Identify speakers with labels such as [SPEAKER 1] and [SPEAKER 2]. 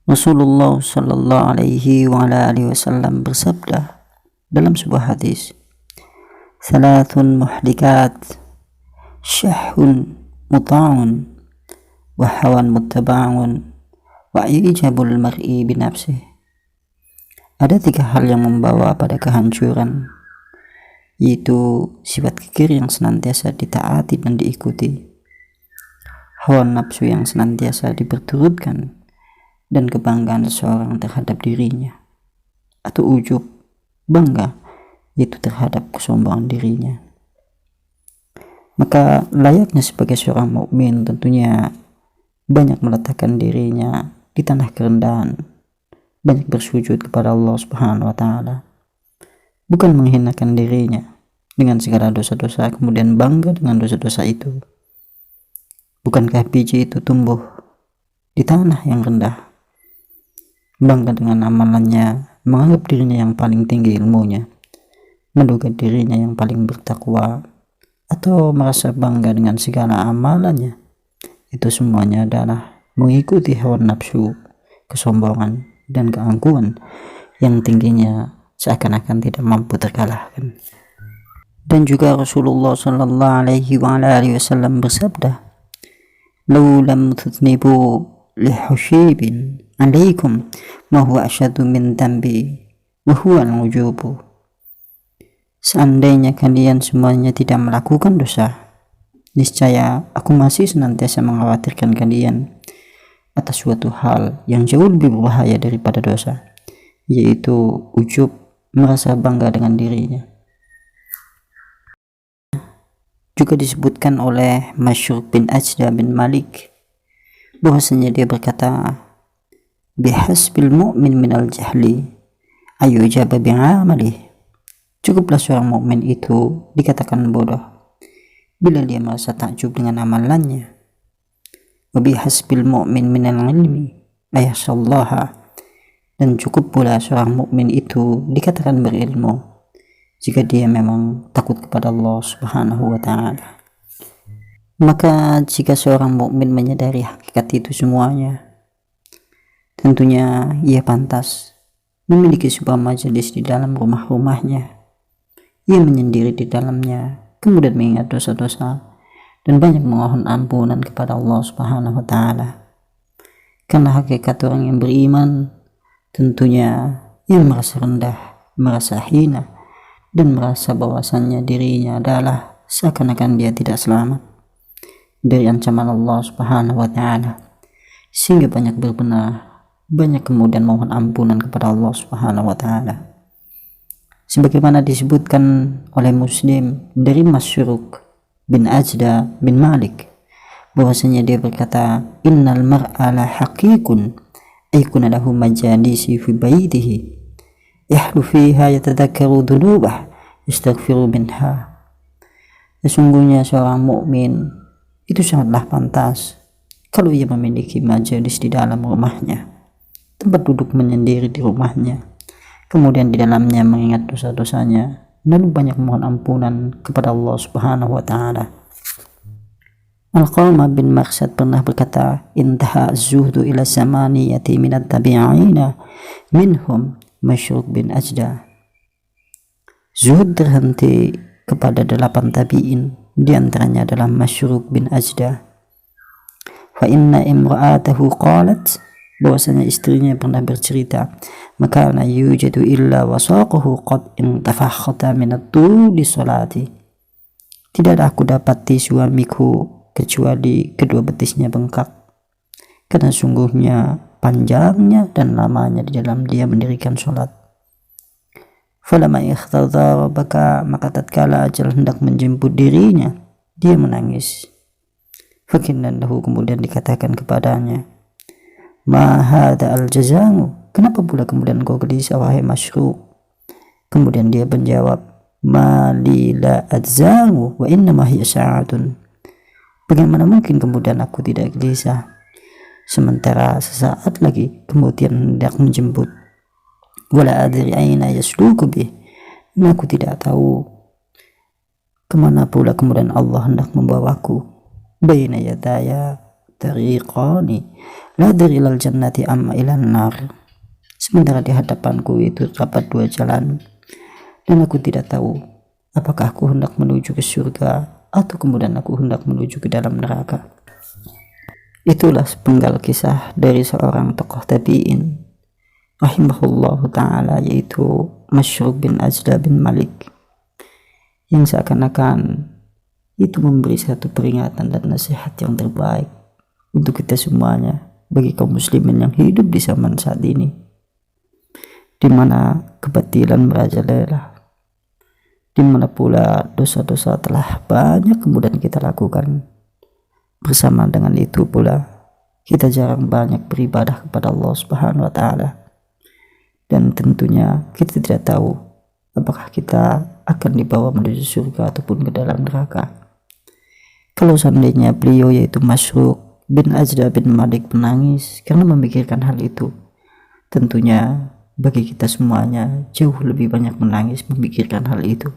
[SPEAKER 1] Rasulullah Shallallahu Alaihi Wasallam bersabda dalam sebuah hadis, "Thalathun muhlikat, syahun muta'un, wa hawan muttaba'un, wa ijabul mar'i binafsih." Ada 3 hal yang membawa pada kehancuran, yaitu sifat kikir yang senantiasa ditaati dan diikuti, hawa nafsu yang senantiasa diperturutkan, dan kebanggaan seseorang terhadap dirinya, atau ujub, bangga, yaitu terhadap kesombongan dirinya. Maka layaknya sebagai seorang mukmin tentunya banyak meletakkan dirinya di tanah kerendahan, banyak bersujud kepada Allah Subhanahu wa Ta'ala, bukan menghinakan dirinya dengan segala dosa-dosa kemudian bangga dengan dosa-dosa itu. Bukankah biji itu tumbuh di tanah yang rendah? Bangga dengan amalannya, menganggap dirinya yang paling tinggi ilmunya, menduga dirinya yang paling bertakwa, atau merasa bangga dengan segala amalannya. Itu semuanya adalah mengikuti hawa nafsu, kesombongan, dan keangkuhan yang tingginya seakan-akan tidak mampu terkalahkan. Dan juga Rasulullah Shallallahu Alaihi Wasallam bersabda, "Lau lam tudnibu lihushibin alaikum ma huwa asyadu min dambi wa huwa al-ujubu." Seandainya kalian semuanya tidak melakukan dosa, niscaya aku masih senantiasa mengkhawatirkan kalian atas suatu hal yang jauh lebih berbahaya daripada dosa, yaitu ujub, merasa bangga dengan dirinya. Juga disebutkan oleh Masyur bin Ajda bin Malik bahwasanya dia berkata, "Bihasbil mu'min minal jahli ayujaba bi'amalih." Cukuplah seorang mukmin itu dikatakan bodoh bila dia merasa takjub dengan amalannya. Wa bihasbil mu'min minal ilmi ayahsallaha. Dan cukup pula seorang mukmin itu dikatakan berilmu jika dia memang takut kepada Allah Subhanahu wa Ta'ala. Maka jika seorang mukmin menyadari hakikat itu semuanya, tentunya ia pantas memiliki sebuah majelis di dalam rumah-rumahnya. Ia menyendiri di dalamnya, kemudian mengingat dosa-dosa dan banyak memohon ampunan kepada Allah Subhanahu wa Ta'ala. Karena hakikat orang yang beriman tentunya ia merasa rendah, merasa hina, dan merasa bahwasannya dirinya adalah seakan-akan dia tidak selamat dari ancaman Allah Subhanahu wa Ta'ala, sehingga banyak berbenah, banyak kemudian mohon ampunan kepada Allah Subhanahu wa Ta'ala. Sebagaimana disebutkan oleh Muslim dari Masyruq bin Ajda bin Malik bahwasanya dia berkata, "Innal mar'a la haqiqun aykuna lahu majalisi fi baitihi yahlu fiha yatadhakkaru dhunubah yastaghfiru minha." Sesungguhnya seorang mukmin itu sangatlah pantas kalau ia memiliki majelis di dalam rumahnya, tempat duduk menyendiri di rumahnya, kemudian di dalamnya mengingat dosa-dosanya, lalu banyak mohon ampunan kepada Allah Subhanahu wa Ta'ala. Al-Qalma bin Marsad pernah berkata, "Intaha zuhdu ila samaniyati minat tabi'ina minhum Masyruq bin Ajda." Zuhud terhenti kepada 8 tabi'in, di antaranya adalah Masyruq bin Ajda. Fa inna imra'atahu qalat, bahwasanya istrinya pernah bercerita, "Maka la yujadu illa wasaqahu qad intafakhata min at-tuli salati." Tidaklah aku dapati suamiku kecuali kedua betisnya bengkak, karena sungguhnya panjangnya dan lamanya di dalam dia mendirikan sholat. Falamma ikhtadha baka, maka tatkala ajal hendak menjemput dirinya, dia menangis. Fakinan lahu, kemudian dikatakan kepadanya, "Ma hadha al-jaza'u?" Kenapa pula kemudian kau gelisah wahai Masyruq? Kemudian dia menjawab, "Ma li la adza'u wa innama hiya sa'atun." Bagaimana mungkin kemudian aku tidak gelisah, sementara sesaat lagi kemudian hendak menjemput. Wala adri aina yasluku bih, dan aku tidak tahu kemana pula kemudian Allah hendak membawaku. Baina yadaya tariqani la adri ilal jannati amma ilan nar. Sementara di hadapanku itu terdapat dua jalan, dan aku tidak tahu apakah aku hendak menuju ke surga atau kemudian aku hendak menuju ke dalam neraka. Itulah sepenggal kisah dari seorang tokoh tabi'in rahimahullahu ta'ala, yaitu Masyruk bin Ajda bin Malik, yang seakan-akan itu memberi satu peringatan dan nasihat yang terbaik untuk kita semuanya, bagi kaum muslimin yang hidup di zaman saat ini, di mana kebatilan merajalela, di mana pula dosa-dosa telah banyak kemudian kita lakukan. Bersama dengan itu pula kita jarang banyak beribadah kepada Allah Subhanahu wa taala, dan tentunya kita tidak tahu apakah kita akan dibawa menuju surga ataupun ke dalam neraka. Kalau seandainya beliau, yaitu Masyruk bin Ajda bin Malik, menangis karena memikirkan hal itu, tentunya bagi kita semuanya jauh lebih banyak menangis memikirkan hal itu.